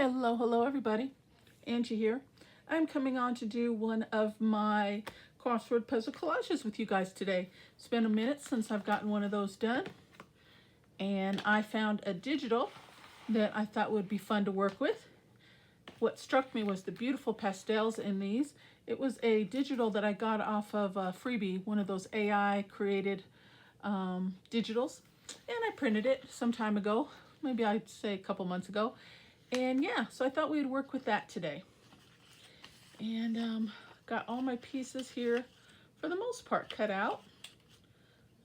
Hello everybody. Angie here. I'm coming on to do one of my crossword puzzle collages with you guys today. It's been a minute since I've gotten one of those done, and I found a digital that I thought would be fun to work with. What struck me was the beautiful pastels in these. It was a digital that I got off of a freebie, one of those AI created digitals, and I printed it some time ago, maybe I'd say a couple months ago. And yeah, so I thought we'd work with that today. And got all my pieces here, for the most part, cut out.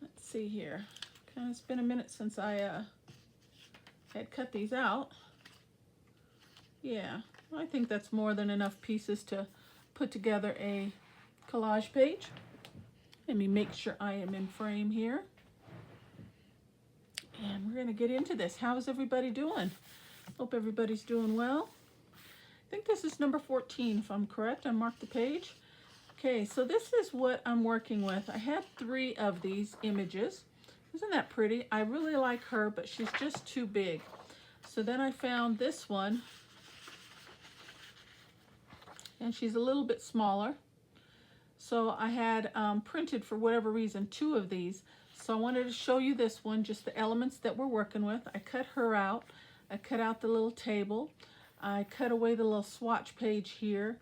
Let's see here. It's been a minute since I had cut these out. Yeah, I think that's more than enough pieces to put together a collage page. Let me make sure I am in frame here. And we're gonna get into this. How is everybody doing? Hope everybody's doing well. I think this is number 14, if I'm correct. I marked the page. Okay, so this is what I'm working with. I had 3 of these images. Isn't that pretty? I really like her, but she's just too big. So then I found this one, and she's a little bit smaller. So I had printed, for whatever reason, 2 of these. So I wanted to show you this one, just the elements that we're working with. I cut her out. I cut out the little table. I cut away the little swatch page here.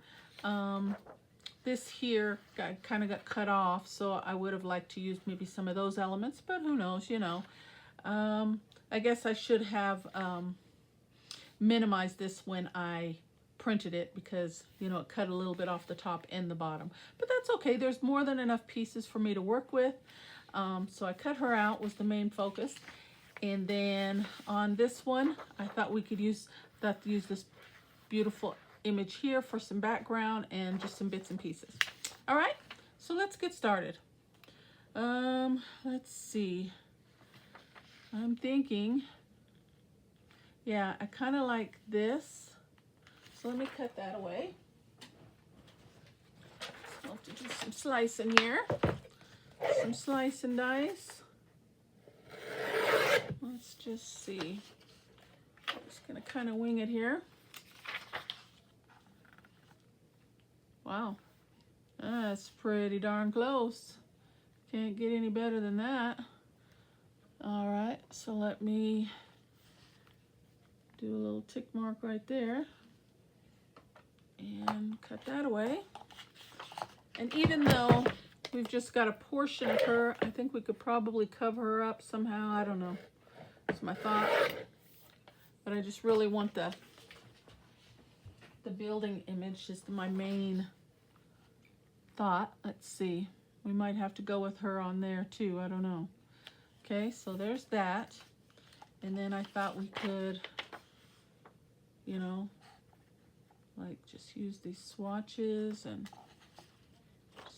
This here kind of got cut off, so I would have liked to use maybe some of those elements, but who knows, you know. I guess I should have minimized this when I printed it, because, you know, it cut a little bit off the top and the bottom. But that's okay. There's more than enough pieces for me to work with. So I cut her out, was the main focus. And then on this one, I thought we could use this beautiful image here for some background and just some bits and pieces. All right, so let's get started. Let's see. I'm thinking, yeah, I kind of like this. So let me cut that away. So I'll have to do some slicing here. Some slice and dice. Let's just see. I'm just gonna kind of wing it here. Wow, that's pretty darn close. Can't get any better than that. All right, so let me do a little tick mark right there and cut that away. And even though we've just got a portion of her, I think we could probably cover her up somehow. I don't know. That's my thought. But I just really want the building image, just my main thought. Let's see. We might have to go with her on there too. I don't know. Okay, so there's that. And then I thought we could, you know, like just use these swatches and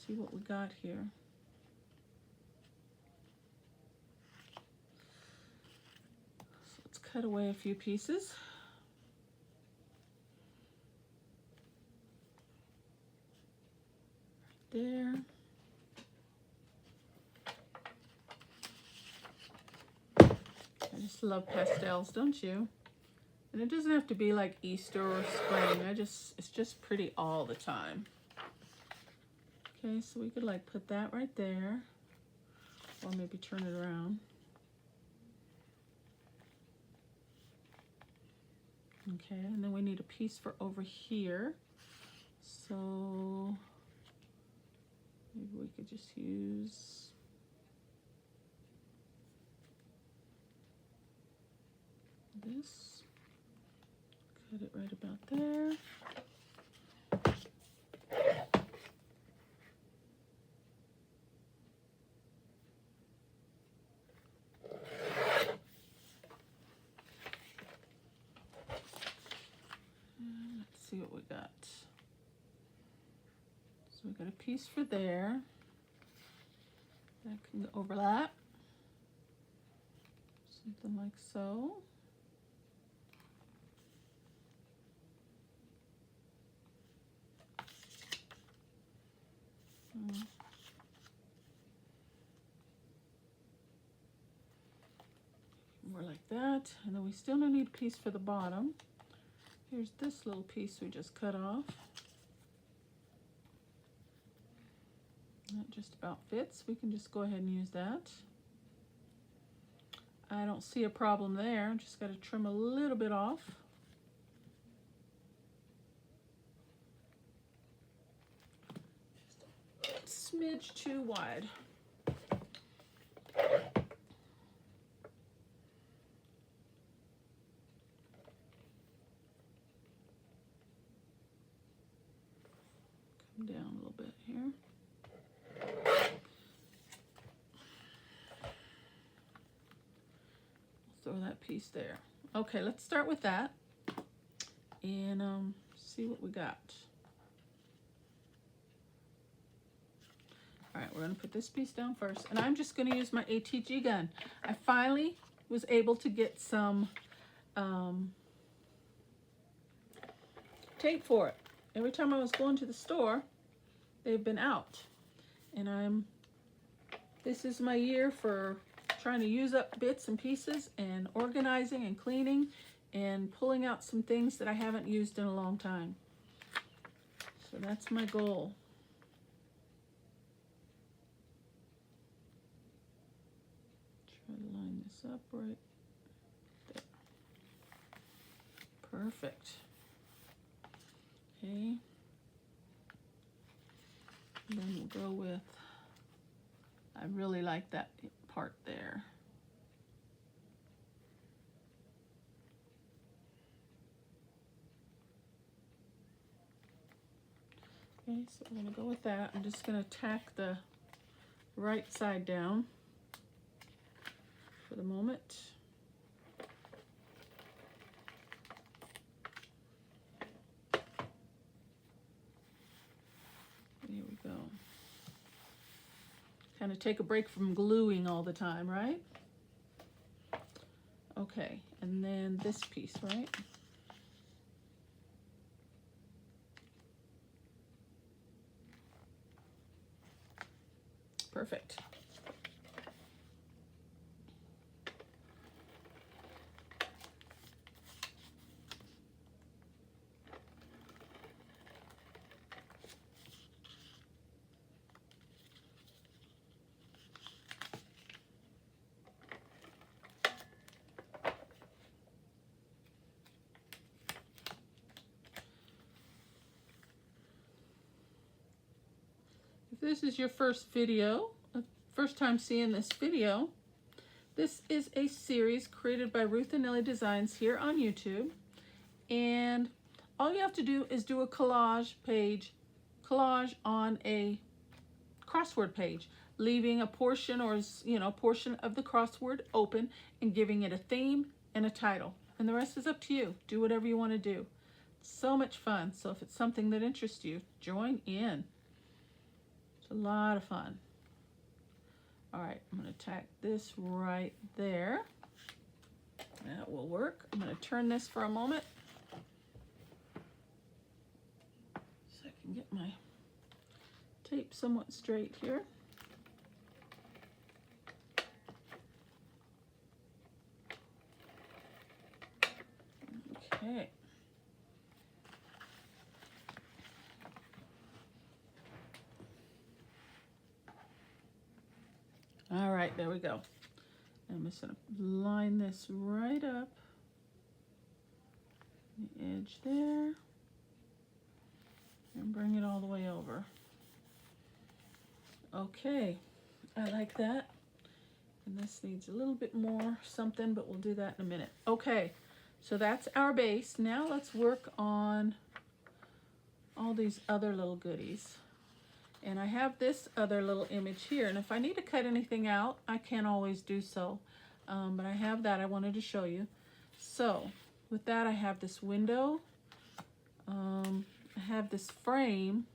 see what we got here. So let's cut away a few pieces. Right there. I just love pastels, don't you? And it doesn't have to be like Easter or spring. It's just pretty all the time. Okay, so we could like put that right there, or maybe turn it around. Okay, and then we need a piece for over here. So maybe we could just use this. Cut it right about there. See what we got. So we got a piece for there. That can overlap. Something like so. More like that. And then we still need a piece for the bottom. Here's this little piece we just cut off. That just about fits. We can just go ahead and use that. I don't see a problem there. Just got to trim a little bit off. Just a smidge too wide. Come down a little bit here. Throw that piece there. Okay, let's start with that and see what we got. All right, we're going to put this piece down first, and I'm just going to use my ATG gun. I finally was able to get some tape for it. Every time I was going to the store, they've been out, and this is my year for trying to use up bits and pieces and organizing and cleaning and pulling out some things that I haven't used in a long time. So that's my goal. Try to line this up right there. Perfect. Okay. And then we'll go with, I really like that part there. Okay, so we're going to go with that. I'm just going to tack the right side down for the moment. There we go. Kind of take a break from gluing all the time, right? Okay, and then this piece, right? Perfect. If this is your first video, first time seeing this video, this is a series created by Ruth and Nellie Designs here on YouTube. And all you have to do is do a collage on a crossword page, leaving a portion or, portion of the crossword open and giving it a theme and a title. And the rest is up to you. Do whatever you want to do. It's so much fun. So if it's something that interests you, join in. It's a lot of fun. All right, I'm going to tack this right there. That will work. I'm going to turn this for a moment so I can get my tape somewhat straight here. Okay. All right, there we go. I'm just going to line this right up, the edge there, and bring it all the way over. Okay, I like that. And this needs a little bit more something, but we'll do that in a minute. Okay, so that's our base. Now let's work on all these other little goodies. And I have this other little image here, and if I need to cut anything out, I can always do so. But I have that I wanted to show you. So with that, I have this window. I have this frame,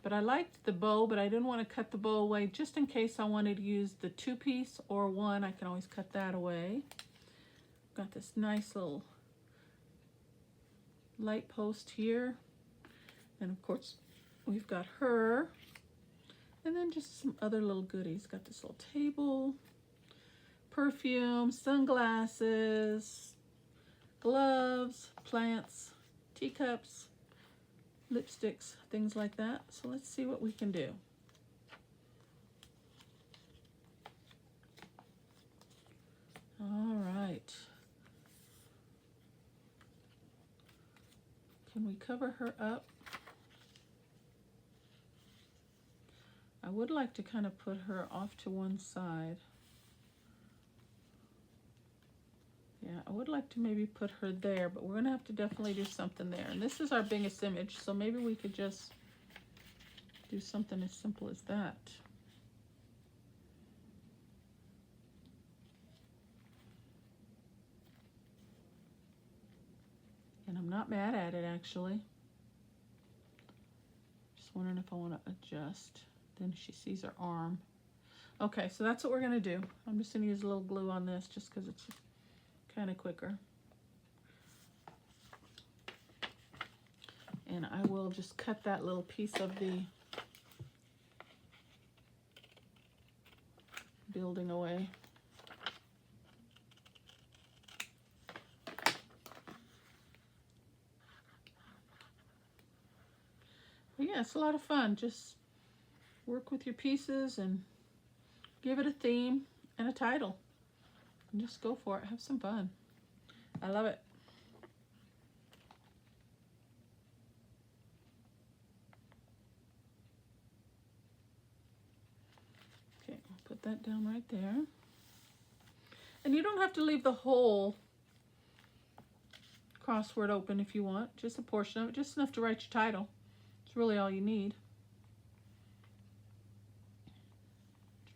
but I liked the bow, but I didn't want to cut the bow away just in case I wanted to use the 2-piece or 1. I can always cut that away. Got this nice little light post here, and of course we've got her, and then just some other little goodies. Got this little table, perfume, sunglasses, gloves, plants, teacups, lipsticks, things like that. So let's see what we can do. All right. Can we cover her up? I would like to kind of put her off to one side. Yeah, I would like to maybe put her there, but we're going to have to definitely do something there. And this is our biggest image, so maybe we could just do something as simple as that. And I'm not mad at it, actually. Just wondering if I want to adjust. Then she sees her arm. Okay, so that's what we're going to do. I'm just going to use a little glue on this just because it's kind of quicker. And I will just cut that little piece of the building away. But yeah, it's a lot of fun. Just work with your pieces and give it a theme and a title. And just go for it. Have some fun. I love it. Okay, I'll put that down right there. And you don't have to leave the whole crossword open if you want. Just a portion of it. Just enough to write your title. It's really all you need.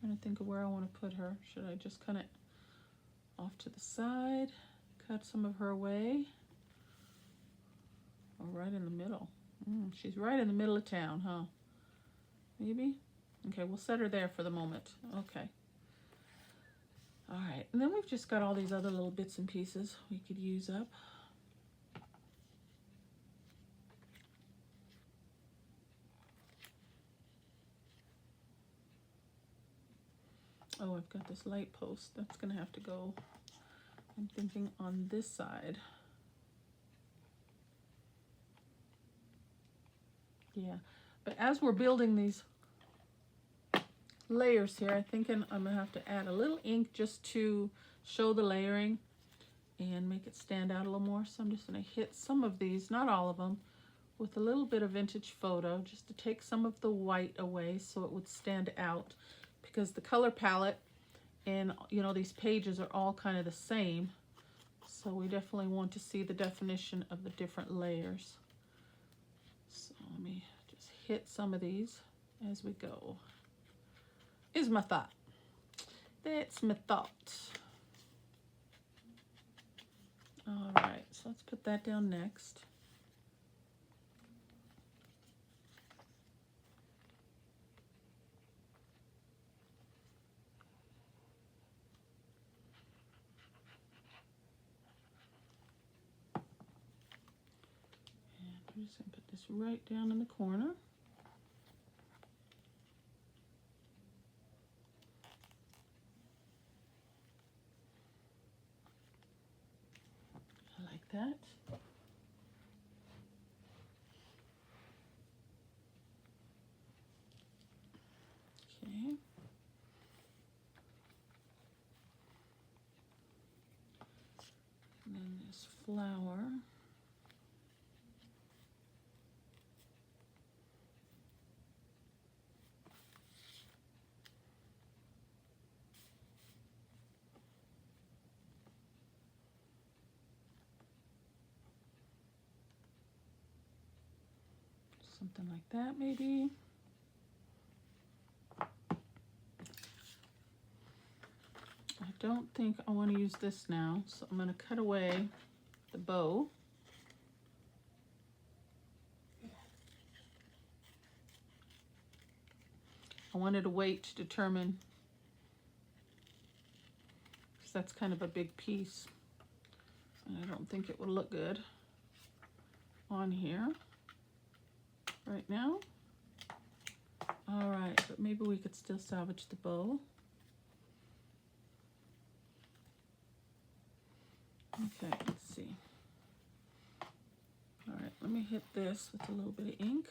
Trying to think of where I want to put her. Should I just cut it off to the side, cut some of her away, or right in the middle? She's right in the middle of town, huh? Maybe? Okay, we'll set her there for the moment. Okay. All right, and then we've just got all these other little bits and pieces we could use up. Oh, I've got this light post. That's going to have to go, I'm thinking, on this side. Yeah, but as we're building these layers here, I'm thinking I'm going to have to add a little ink just to show the layering and make it stand out a little more. So I'm just going to hit some of these, not all of them, with a little bit of vintage photo just to take some of the white away so it would stand out. Because the color palette and, you know, these pages are all kind of the same. So we definitely want to see the definition of the different layers. So let me just hit some of these as we go. Is my thought. That's my thought. All right, so let's put that down next. I'm just going to put this right down in the corner. I like that. Okay. And then this flower. Something like that, maybe. I don't think I want to use this now, so I'm going to cut away the bow. I wanted to wait to determine, because that's kind of a big piece, and I don't think it would look good on here right now. All right, but maybe we could still salvage the bow. Okay, let's see. Let me hit this with a little bit of ink.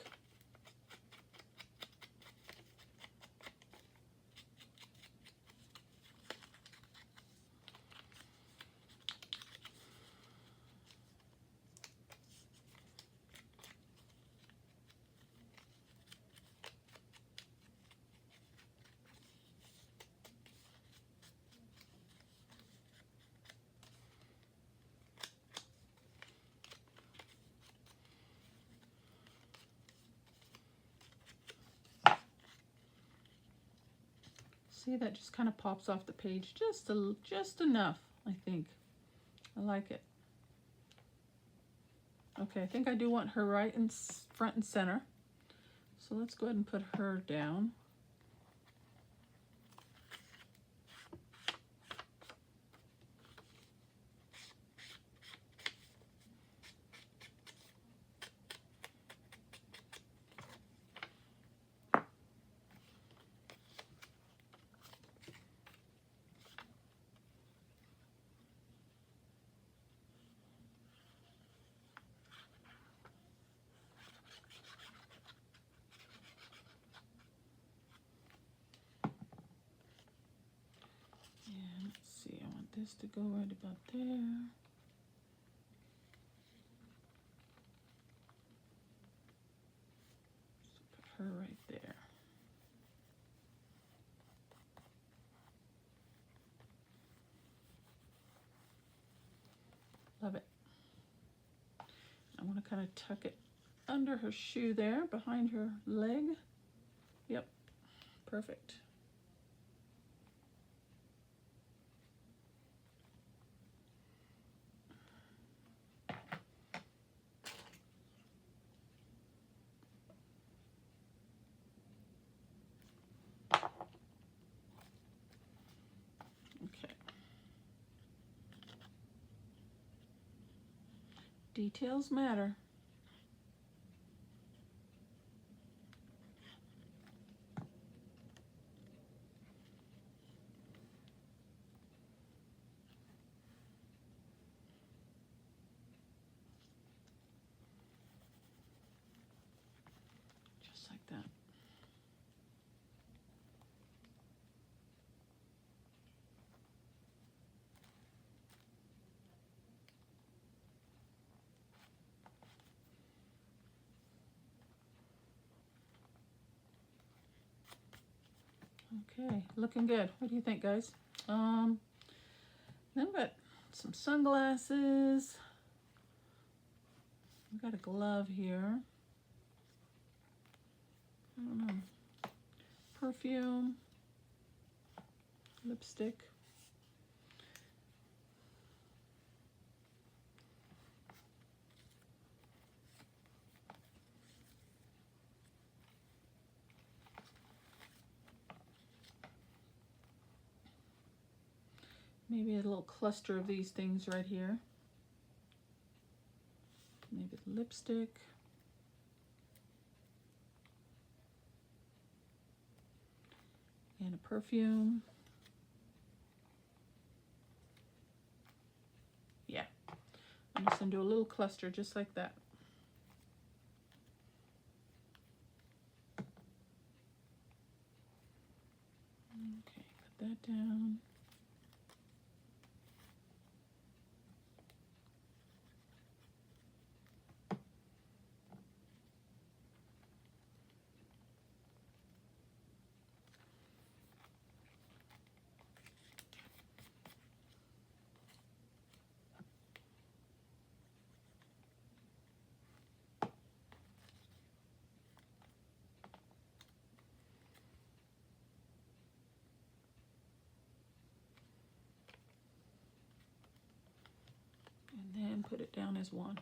See, that just kind of pops off the page just enough, I think. I like it. Okay, I think I do want her right in front and center. So let's go ahead and put her down. This to go right about there. So put her right there. Love it. I want to kind of tuck it under her shoe there, behind her leg. Yep, perfect. Details matter. Just like that. Okay, looking good. What do you think, guys? Then I've got some sunglasses. I've got a glove here. I don't know. Perfume. Lipstick. Maybe a little cluster of these things right here. Maybe the lipstick. And a perfume. Yeah. I'm just going to do a little cluster just like that. Okay, put that down. And then put it down as one.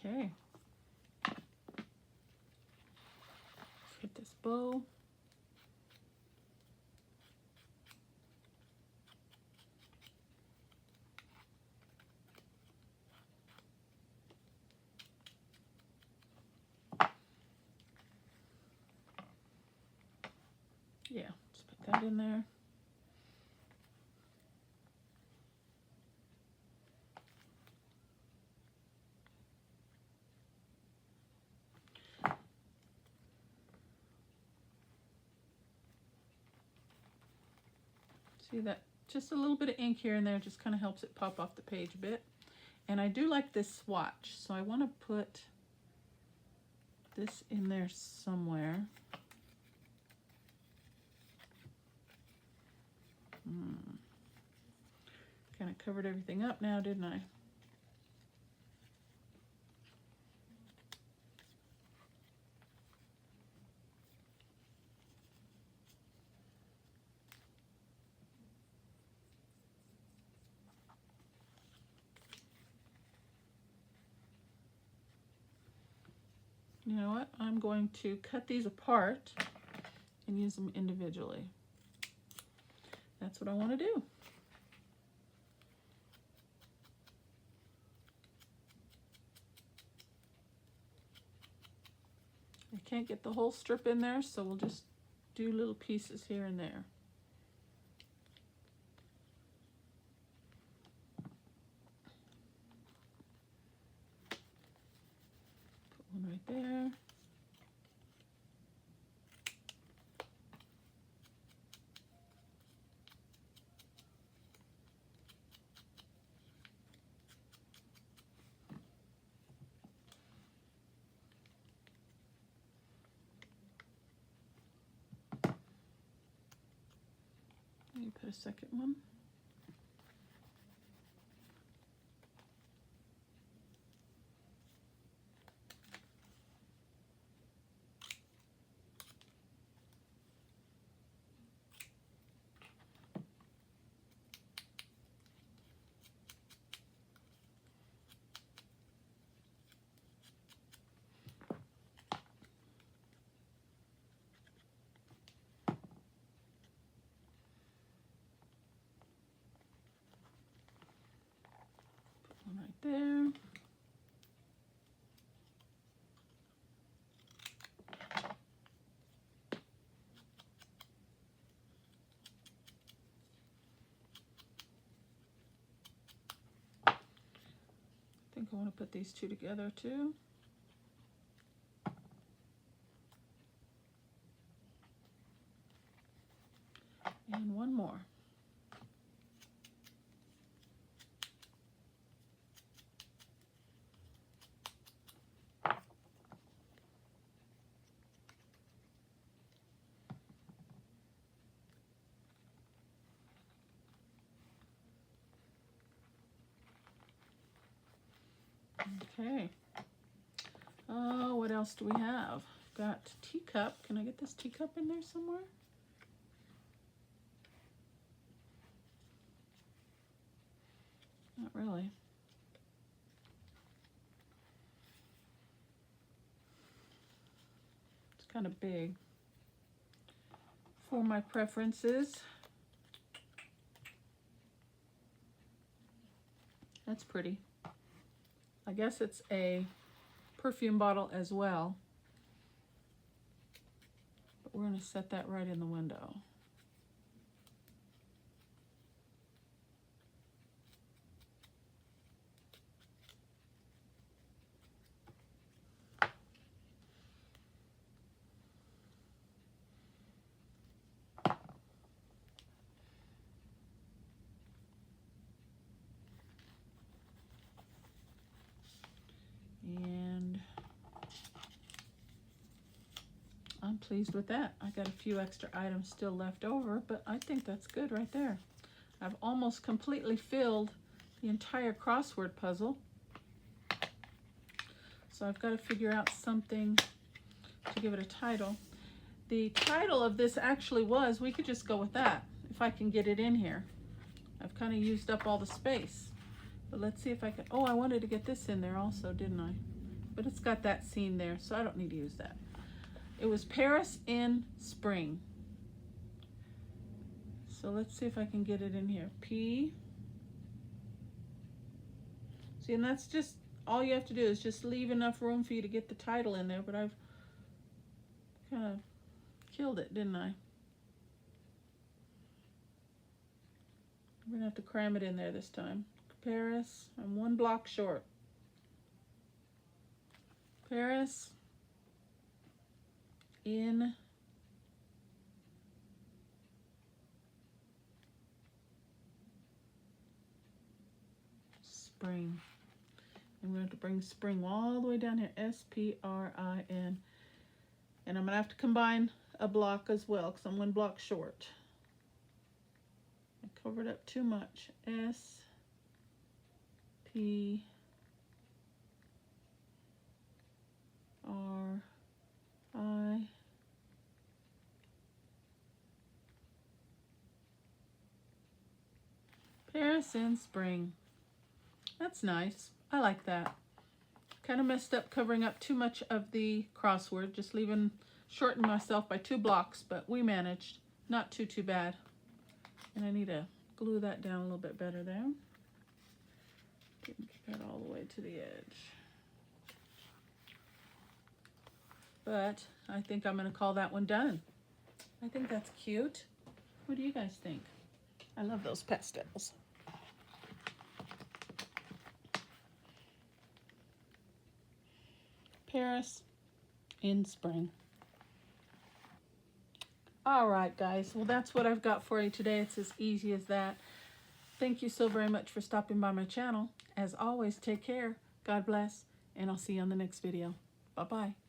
Okay. Hit this bow. Yeah, let's put that in there. See that? Just a little bit of ink here and there just kind of helps it pop off the page a bit. And I do like this swatch, so I want to put this in there somewhere. Kind of covered everything up now, didn't I? You know what? I'm going to cut these apart and use them individually. That's what I want to do. I can't get the whole strip in there, so we'll just do little pieces here and there. Put one right there. You put a second one. One right there. I think I want to put these two together too. And one more. Okay. What else do we have? Got teacup. Can I get this teacup in there somewhere? Not really. It's kind of big for my preferences. That's pretty. I guess it's a perfume bottle as well. But we're going to set that right in the window. And I'm pleased with that. I got a few extra items still left over, but I think that's good right there. I've almost completely filled the entire crossword puzzle. So I've got to figure out something to give it a title. The title of this actually was, we could just go with that, if I can get it in here. I've kind of used up all the space. But let's see if I can, oh, I wanted to get this in there also, didn't I? But it's got that scene there, so I don't need to use that. It was Paris in Spring. So let's see if I can get it in here. P. See, and that's just, all you have to do is just leave enough room for you to get the title in there, but I've kind of killed it, didn't I? We're gonna have to cram it in there this time. Paris, I'm 1 block short. Paris, in, spring. I'm going to have to bring spring all the way down here, S-P-R-I-N. And I'm going to have to combine a block as well because I'm 1 block short. I covered up too much. S-P-R-I. Paris in spring. That's nice. I like that. Kind of messed up covering up too much of the crossword, just shortening myself by 2 blocks, but we managed. Not too bad. And I need to glue that down a little bit better there. Get that all the way to the edge. But I think I'm going to call that one done. I think that's cute. What do you guys think? I love those pastels. Paris in spring. All right, guys. Well, that's what I've got for you today. It's as easy as that. Thank you so very much for stopping by my channel. As always, take care. God bless, and I'll see you on the next video. Bye-bye.